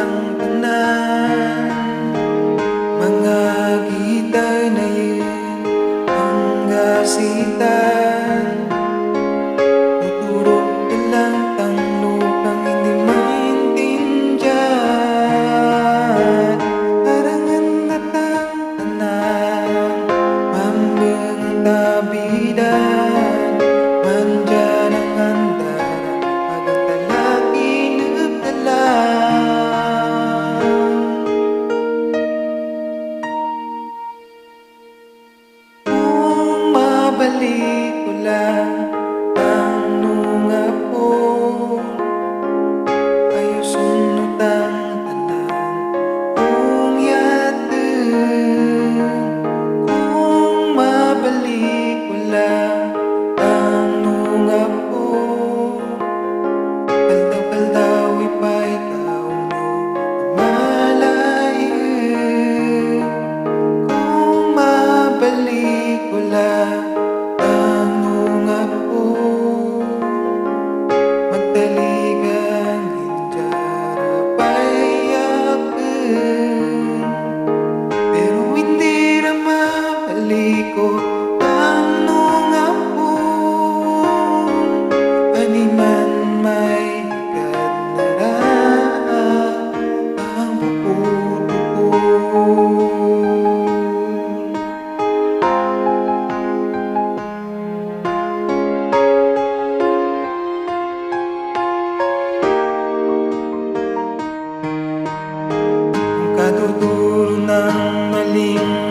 ang tanan, mga gitay na yun ang gasitan. Tuturok na lang tang lupang hindi maintindihan. Arangan na tang tanan, mambeng ang tabidan, mandyan ang handaran, pagtalaki nagdalang. Kung mabalik ko lang ang nunga ko, kayo sunod ang tanan kung yateng. Kung mabalik ko lang ang nunga ko, kaldaw-kaldaw ipay taong nyo malayo. Kung mabalik ko lang ang nunga ko, magdaligang hindyara payakin. Pero hindi na mabalik ko ang nunga ko, animan may higad na raan ang pupupupul. Kadurduro ng maling